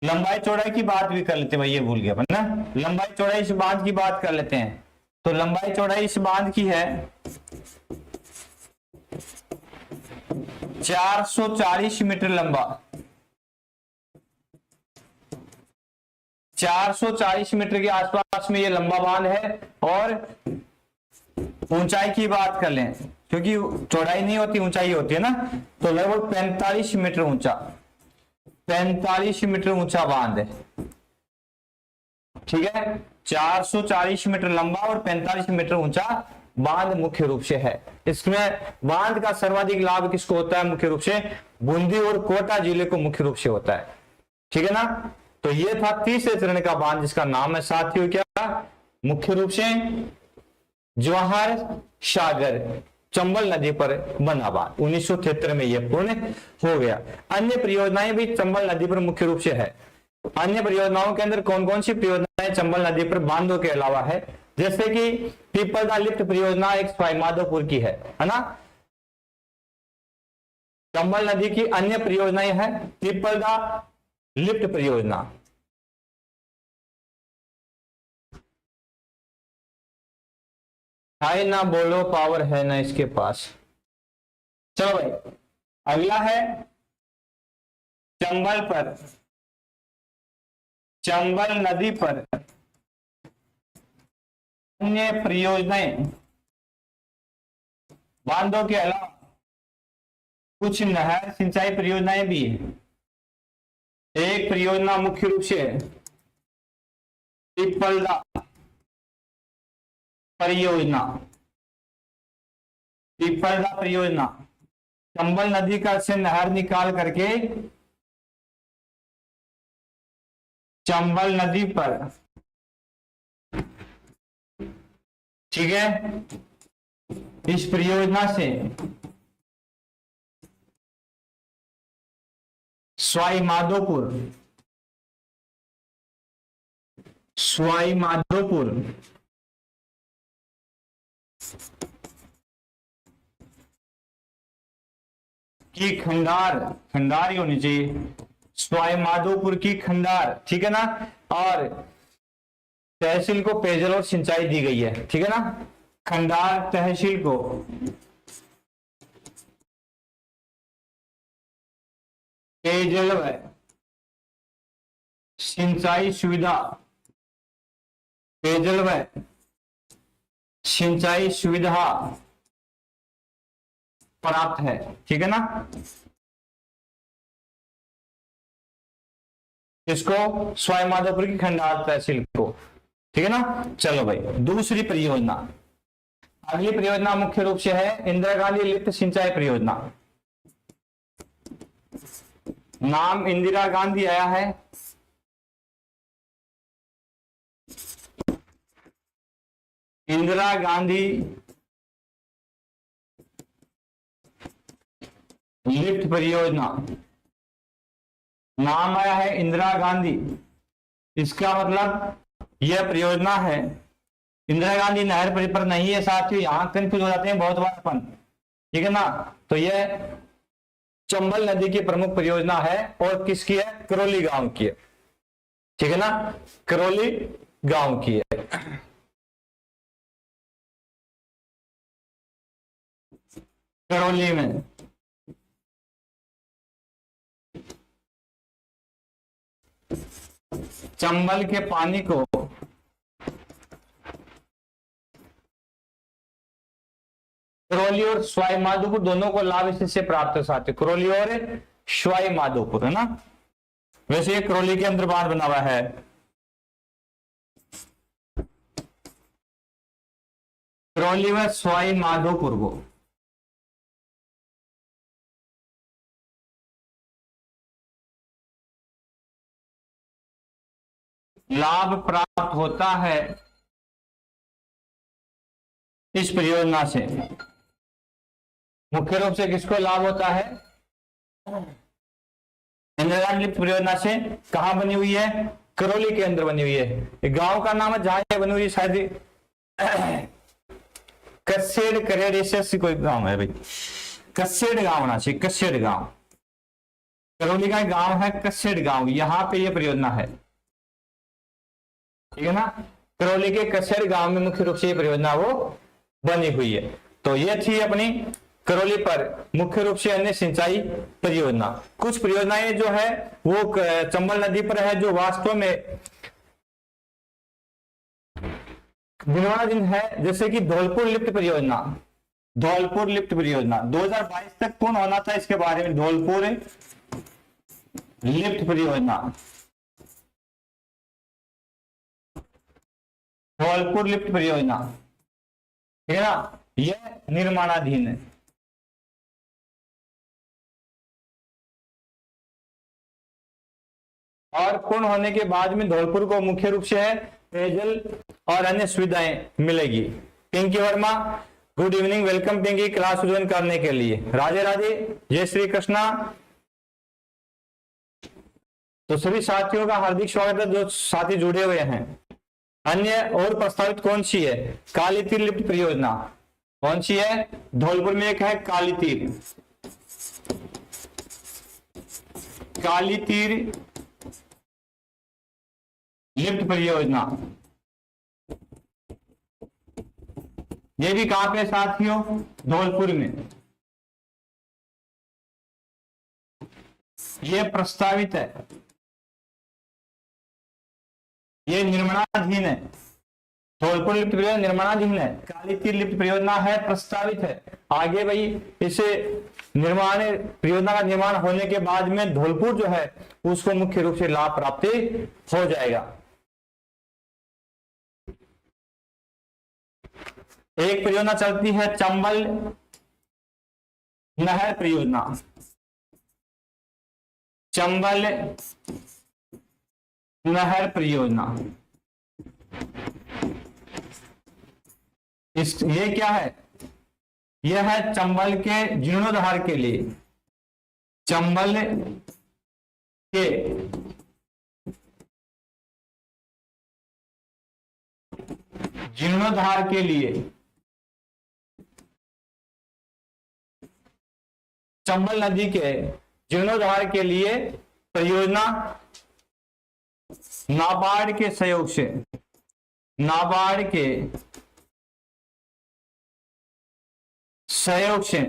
लंबाई चौड़ाई की बात भी कर लेते हैं, भाई ये भूल गया ना, लंबाई चौड़ाई इस बांध की बात कर लेते हैं। तो लंबाई चौड़ाई इस बांध की है 440 मीटर लंबा, 440 मीटर के आसपास में ये लंबा बांध है। और ऊंचाई की बात कर लें, क्योंकि चौड़ाई नहीं होती ऊंचाई होती है ना, तो लगभग 45 मीटर ऊंचा, 45 मीटर ऊंचा बांध है, ठीक है। 440 मीटर लंबा और 45 मीटर ऊंचा बांध मुख्य रूप से है। इसमें बांध का सर्वाधिक लाभ किसको होता है, मुख्य रूप से बूंदी और कोटा जिले को मुख्य रूप से होता है, ठीक है ना। तो ये था तीसरे चरण का बांध, जिसका नाम है साथियों क्या, मुख्य रूप से जवाहर सागर, चंबल नदी पर बना बांध। 1973 में यह पूर्ण हो गया। अन्य परियोजनाएं भी चंबल नदी पर मुख्य रूप से है। अन्य परियोजनाओं के अंदर कौन कौन सी परियोजनाएं चंबल नदी पर बांधों के अलावा है, जैसे कि पीपलदा लिफ्ट परियोजना एक सवाई माधोपुर की है ना, चंबल नदी की अन्य परियोजनाएं है पिपलदा लिफ्ट परियोजना। हाय ना बोलो, पावर है ना इसके पास। चलो भाई, अगला है चंबल पर, चंबल नदी पर अन्य परियोजनाएं, बांधों के अलावा कुछ नहर सिंचाई परियोजनाएं भी है। एक परियोजना मुख्य रूप से पिपलदा परियोजना, पिपलदा परियोजना चंबल नदी का से नहर निकाल करके चंबल नदी पर, ठीक है, इस परियोजना से सवाई माधोपुर, सवाई माधोपुर की खंडार, खंडार ही होनी चाहिए, सवाई माधोपुर की खंडार, ठीक है ना, और तहसील को पेयजल और सिंचाई दी गई है, ठीक है ना। खंडार तहसील को पेयजल व सिंचाई सुविधा, पेयजल व सिंचाई सुविधा प्राप्त है, ठीक है ना। इसको सवाई माधोपुर की खंडार तहसील को, ठीक है ना। चलो भाई, दूसरी परियोजना, अगली परियोजना मुख्य रूप से है इंदिरा गांधी लिफ्ट सिंचाई परियोजना। नाम इंदिरा गांधी आया है, इंदिरा गांधी लिफ्ट परियोजना, नाम आया है इंदिरा गांधी। इसका मतलब यह परियोजना है, इंदिरा गांधी नहर पर नहीं है साथियों, यहां कंफ्यूज हो जाते हैं बहुत बार अपन, ठीक है ना। तो यह चंबल नदी की प्रमुख परियोजना है और किसकी है, करौली गांव की है, ठीक है ना, करौली गांव की है। करौली में चंबल के पानी को करौली और सवाई माधोपुर दोनों को लाभ इससे प्राप्त हो सकते, करौली और सवाई माधोपुर, है ना। वैसे ये करौली के अंदर बांध बना हुआ है, करौली व सवाई माधोपुर को लाभ प्राप्त होता है इस परियोजना से। मुख्य रूप से किसको लाभ होता है, इंदिरा गांधी लिफ्ट परियोजना से। कहां बनी हुई है, करौली के अंदर बनी हुई है। गांव का नाम है जहां ये बनी हुई, शायद कसेड़ करेड़ ऐसे कोई गांव है भाई, कसेड़ गांव होना चाहिए, कसेड़ गांव। करौली का गांव है कसेड़ गांव, यहां पे ये परियोजना है, ठीक है ना। करौली के कसेड़ गांव में मुख्य रूप से ये परियोजना वो बनी हुई है। तो ये थी अपनी करौली पर मुख्य रूप से अन्य सिंचाई परियोजना। कुछ परियोजनाएं जो है वो चंबल नदी पर है, जो वास्तव में दिनवादिन है, जैसे कि धौलपुर लिफ्ट परियोजना। धौलपुर लिफ्ट परियोजना 2022 तक पूर्ण होना था, इसके बारे में धौलपुर लिफ्ट परियोजना, धौलपुर लिफ्ट परियोजना, ठीक है ना, यह निर्माणाधीन है। और पूर्ण होने के बाद में धौलपुर को मुख्य रूप से है पेयजल और अन्य सुविधाएं मिलेगी। Pinki Verma, good evening, welcome Pinki, class join करने के लिए। राधे राधे, जय श्री कृष्णा। तो सभी साथियों का हार्दिक स्वागत है जो साथी जुड़े हुए हैं। अन्य और प्रस्तावित कौन सी है, काली तीर लिफ्ट परियोजना कौन सी है, धौलपुर में एक है काली तीर, काली तीर लिफ्ट परियोजना, ये भी कहां पे साथियों, धौलपुर में। ये प्रस्तावित है, ये निर्माणाधीन है। धौलपुर लिफ्ट परियोजना निर्माणाधीन है, काली तीर लिफ्ट परियोजना है प्रस्तावित है। आगे भाई इसे निर्माण परियोजना का निर्माण होने के बाद में धौलपुर जो है उसको मुख्य रूप से लाभ प्राप्ति हो जाएगा। एक परियोजना चलती है चंबल नहर परियोजना, चंबल नहर परियोजना। ये क्या है, यह है चंबल के जीर्णोद्धार के लिए, चंबल के जीर्णोद्धार के लिए, चंबल नदी के जीर्णोद्धार के लिए परियोजना नाबार्ड के सहयोग से, नाबार्ड के सहयोग से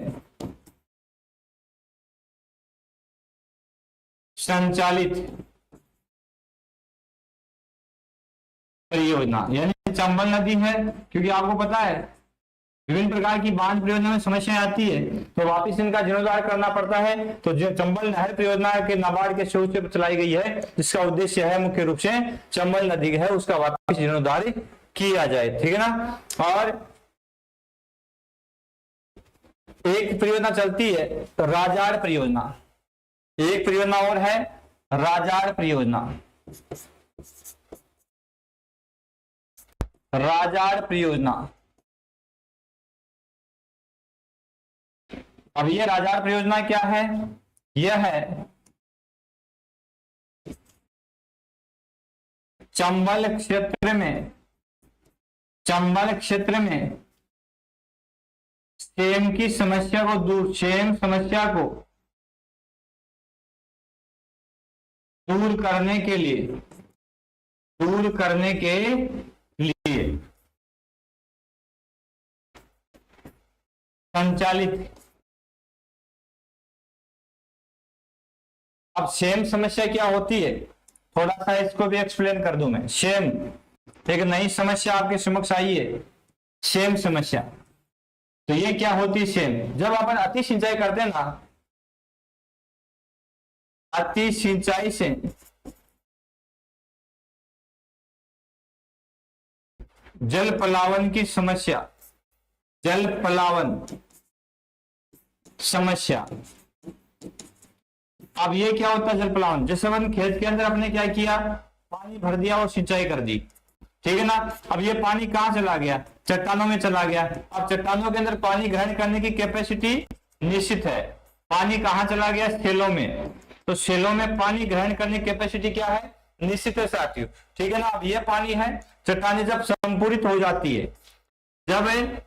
संचालित परियोजना। यानी चंबल नदी है, क्योंकि आपको पता है विभिन्न प्रकार की बांध परियोजना में समस्याएं आती है तो वापिस इनका जीर्णोद्धार करना पड़ता है। तो जो चंबल नहर परियोजना के नाबार्ड के सहयोग से चलाई गई है, जिसका उद्देश्य है मुख्य रूप से चंबल नदी है उसका वापिस जीर्णोद्धार किया जाए, ठीक है ना। और एक परियोजना चलती है तो राजाड़ परियोजना, एक परियोजना और है राजाड़ परियोजना, राजाड़ परियोजना। अब ये राजाड़ परियोजना क्या है, यह है चंबल क्षेत्र में, चंबल क्षेत्र में सेम की समस्या को दूर, सेम समस्या को दूर करने के लिए, दूर करने के लिए संचालित। अब सेम समस्या क्या होती है, थोड़ा सा इसको भी एक्सप्लेन कर दूं मैं। सेम एक नई समस्या आपके समक्ष आई है, सेम समस्या। तो ये क्या होती है सेम, जब अपन अति सिंचाई करते हैं ना, अति सिंचाई से जल पलावन की समस्या, जल पलावन समस्या। अब ये क्या होता है जल पलावन, जैसे अपन खेत के अंदर अपने क्या किया, पानी भर दिया और सिंचाई कर दी, ठीक है ना। अब ये पानी कहां चला गया, चट्टानों में चला गया। अब चट्टानों के अंदर पानी ग्रहण करने की कैपेसिटी निश्चित है, पानी कहां चला गया, सेलों में। तो सेलों में पानी ग्रहण करने की कैपेसिटी क्या है, निश्चित है साथियों, ठीक है ना। अब ये पानी है, चट्टानें जब संपूरित हो जाती है, जब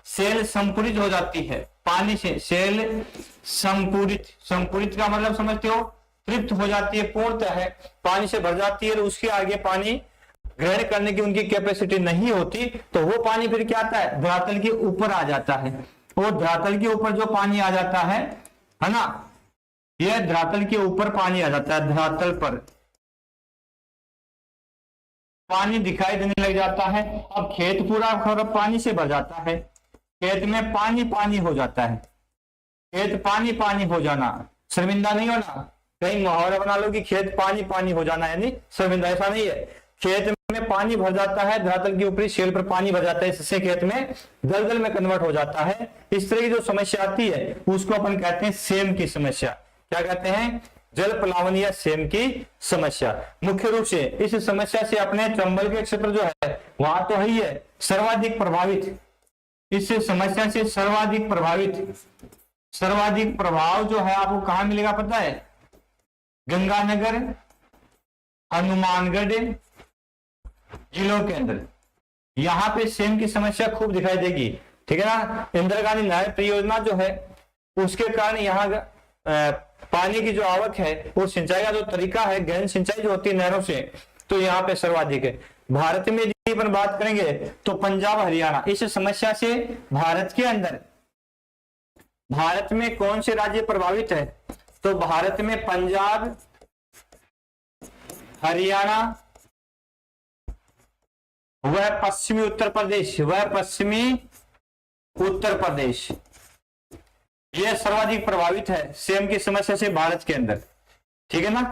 सेल संपूरित हो जाती है पानी से, सेल संपूरित, संपूरित का मतलब समझते हो, तृप्त हो जाती है, पूर्णतः है, पानी से भर जाती है, उसके आगे पानी ग्रहण करने की उनकी कैपेसिटी नहीं होती, तो वो पानी फिर क्या आता है, धरातल के ऊपर आ जाता है। वो धरातल के ऊपर जो पानी आ जाता है ना, यह धरातल के ऊपर पानी आ जाता है, धरातल पर पानी दिखाई देने लग जाता है। अब खेत पूरा पानी से भर जाता है, खेत में पानी पानी हो जाता है, खेत पानी पानी हो जाना, शर्मिंदा नहीं होना। कहीं मुहावरा बना लो कि खेत पानी पानी हो जाना, यानी शर्मिंदा, ऐसा नहीं है। खेत में पानी भर जाता है, धरातल के ऊपरी शेल पर पानी भर जाता है, इससे खेत में दलदल में कन्वर्ट हो जाता है। इस तरह की जो समस्या आती है उसको अपन कहते हैं सेम की समस्या। क्या कहते हैं, जल पलावन या सेम की समस्या। मुख्य रूप से इस समस्या से अपने चंबल के क्षेत्र जो है वहां तो है ही है सर्वाधिक प्रभावित, इस समस्या से सर्वाधिक प्रभावित, सर्वाधिक प्रभाव जो है आपको कहां मिलेगा पता है, गंगानगर, हनुमानगढ़ जिलों के अंदर, यहां पे सेम की समस्या खूब दिखाई देगी, ठीक है ना। इंदिरा गांधी नहर परियोजना जो है उसके कारण यहाँ पानी की जो आवक है, वो सिंचाई का जो तरीका है, गहन सिंचाई जो होती है नहरों से, तो यहाँ पे सर्वाधिक है। भारत में यदि अपन बात करेंगे तो पंजाब हरियाणा इस समस्या से भारत के अंदर, भारत में कौन से राज्य प्रभावित है, तो भारत में पंजाब, हरियाणा, वह पश्चिमी उत्तर प्रदेश, वह पश्चिमी उत्तर प्रदेश, यह सर्वाधिक प्रभावित है सेम की समस्या से भारत के अंदर। ठीक है ना,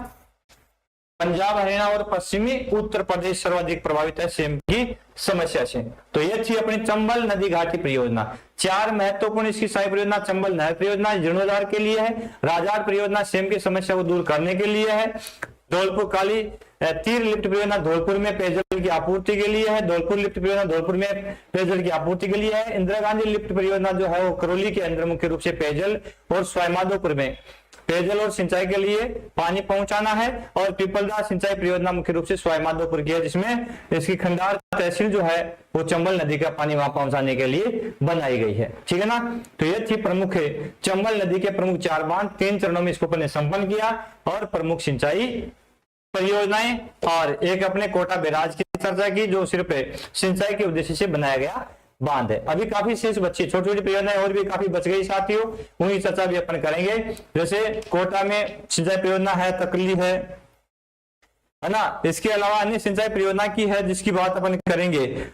पंजाब, हरियाणा और पश्चिमी उत्तर प्रदेश सर्वाधिक प्रभावित है सेम की समस्या से। तो यह थी अपनी चंबल नदी घाटी परियोजना। 4 महत्वपूर्ण इसकी सहायक परियोजना चंबल नहर परियोजना जीर्णोद्धार के लिए है, राजहाट परियोजना सेम की समस्या को दूर करने के लिए है, धौलपुर काली तीर लिफ्ट परियोजना धौलपुर में पेयजल की आपूर्ति के लिए है, धौलपुर लिफ्ट परियोजना धौलपुर में पेयजल की आपूर्ति के लिए है, इंदिरा गांधी लिफ्ट परियोजना जो है वो करौली के अंदर मुख्य रूप से पेयजल और सवाईमाधोपुर में पेयजल और सिंचाई के लिए पानी पहुंचाना है, और पीपलदास सिंचाई परियोजना मुख्य रूप से सवाईमाधोपुर की है, जिसमें इसकी खंडार तहसील जो है वो चंबल नदी का पानी वहां पहुंचाने के लिए बनाई गई है। ठीक है ना, तो ये थी प्रमुख चंबल नदी के प्रमुख 4 बांध, 3 चरणों में इसको अपने संपन्न किया, और प्रमुख सिंचाई परियोजनाएं, और एक अपने कोटा बैराज की चर्चा की जो सिर्फ सिंचाई के उद्देश्य से बनाया गया बांध है। अभी काफी शेष बच्ची छोटी छोटी परियोजनाएं और भी काफी बच गई साथियों, उनकी चर्चा भी अपन करेंगे। जैसे कोटा में सिंचाई परियोजना है, तकली है ना, इसके अलावा अन्य सिंचाई परियोजना की है जिसकी बात अपन करेंगे,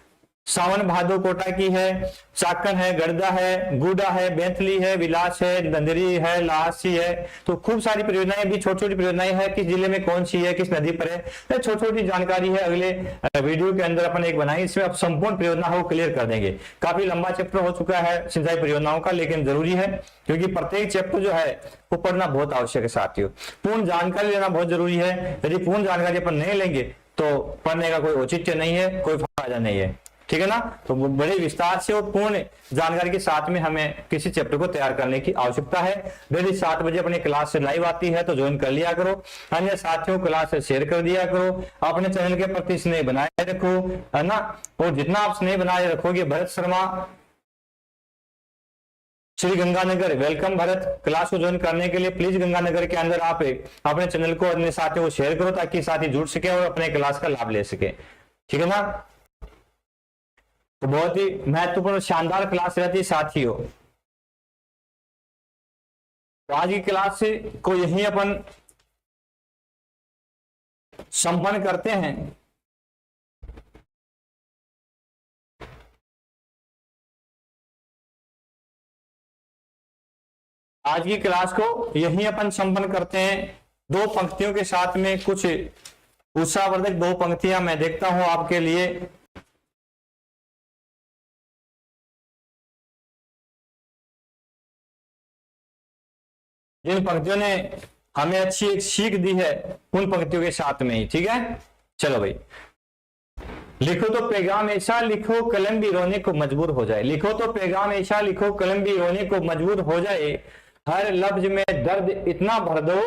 सावन भादो कोटा की है, चाकन है, गड़दा है, गुडा है, बेंथली है, विलास है, दंदरी है, लासी है। तो खूब सारी परियोजनाएं भी छोटी छोटी परियोजनाएं है, किस जिले में कौन सी है, किस नदी पर है, छोटी छोटी जानकारी है। अगले वीडियो के अंदर अपन एक बनाएंगे, इसमें अब संपूर्ण परियोजना को क्लियर कर देंगे। काफी लंबा चैप्टर हो चुका है सिंचाई परियोजनाओं का, लेकिन जरूरी है क्योंकि प्रत्येक चैप्टर जो है वो पढ़ना बहुत आवश्यक है साथियों। पूर्ण जानकारी लेना बहुत जरूरी है, यदि पूर्ण जानकारी अपन नहीं लेंगे तो पढ़ने का कोई औचित्य नहीं है, कोई फायदा नहीं है। ठीक है ना, तो बड़े विस्तार से और पूर्ण जानकारी के साथ में हमें किसी चैप्टर को तैयार करने की आवश्यकता है। डेली 7 बजे अपनी क्लास से लाइव आती है तो ज्वाइन कर लिया करो, अन्य साथियों को क्लास से शेयर कर दिया करो, अपने चैनल के प्रति स्नेह बनाए रखो, है ना। और जितना आप स्नेह बनाए रखोगे, भरत शर्मा श्री गंगानगर, वेलकम भरत। क्लास को ज्वाइन करने के लिए प्लीज गंगानगर के अंदर आप अपने चैनल को अन्य साथियों को शेयर करो ताकि साथी जुड़ सके और अपने क्लास का लाभ ले सके। ठीक है ना, तो बहुत ही महत्वपूर्ण शानदार क्लास रहती है साथियों। तो आज की क्लास को यहीं अपन संपन्न करते हैं। आज की क्लास को यहीं अपन संपन्न करते हैं। 2 पंक्तियों के साथ में कुछ उत्साहवर्धक 2 पंक्तियां मैं देखता हूं आपके लिए। जिन पंक्तियों ने हमें अच्छी एक सीख दी है उन पंक्तियों के साथ में ही। ठीक है, चलो भाई। लिखो तो पैगाम ऐसा लिखो कलम भी रोने को मजबूर हो जाए। लिखो तो पैगाम ऐसा लिखो कलम भी रोने को मजबूर हो जाए। हर लफ्ज में दर्द इतना भर दो,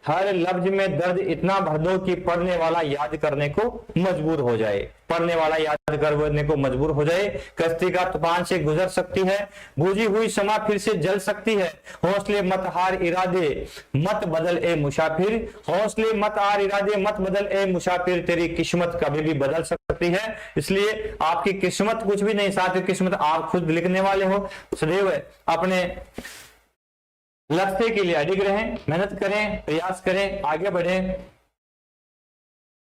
हर लफ्ज में दर्द इतना भर दो कि पढ़ने वाला याद करने को मजबूर हो जाए। पढ़ने वाला याद करने को मजबूर हो जाए। कश्ती का तूफान से गुजर सकती है, बुझी हुई समा फिर से जल सकती है। हौसले मत हार इरादे मत बदल ए मुसाफिर, हौसले मत हार इरादे मत बदल ए मुसाफिर, तेरी किस्मत कभी भी बदल सकती है। इसलिए आपकी किस्मत कुछ भी नहीं साथ, किस्मत आप खुद लिखने वाले हो। सदैव अपने लक्ष्य के लिए अडिग रहें, मेहनत करें, प्रयास करें, आगे बढ़ें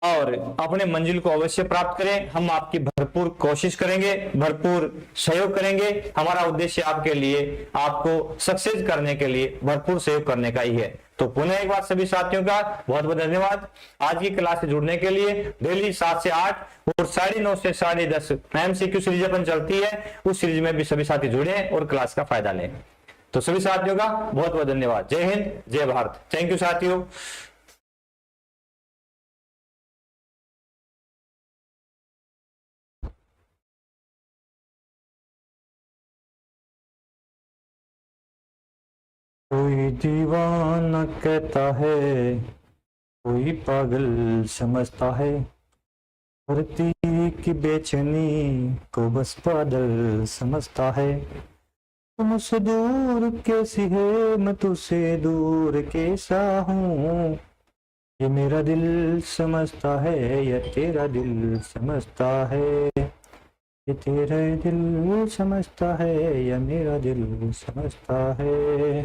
और अपने मंजिल को अवश्य प्राप्त करें। हम आपकी भरपूर कोशिश करेंगे, भरपूर सहयोग करेंगे। हमारा उद्देश्य आपके लिए, आपको सक्सेस करने के लिए भरपूर सहयोग करने का ही है। तो पुनः एक बार सभी साथियों का बहुत बहुत धन्यवाद आज की क्लास से जुड़ने के लिए। डेली 7 से 8 और 9:30 से 10:30 MCQ सीरीज अपन चलती है, उस सीरीज में भी सभी साथी जुड़े और क्लास का फायदा लें। तो सभी साथियों का बहुत बहुत धन्यवाद। जय हिंद, जय भारत। थैंक यू साथियों। कोई दीवाना कहता है, कोई पागल समझता है, धरती की बेचैनी को बस बादल समझता है। मुझसे दूर कैसी है, मैं तुझसे दूर कैसा हूँ। ये मेरा दिल समझता है या तेरा दिल समझता है, ये तेरा दिल समझता है या मेरा दिल समझता है।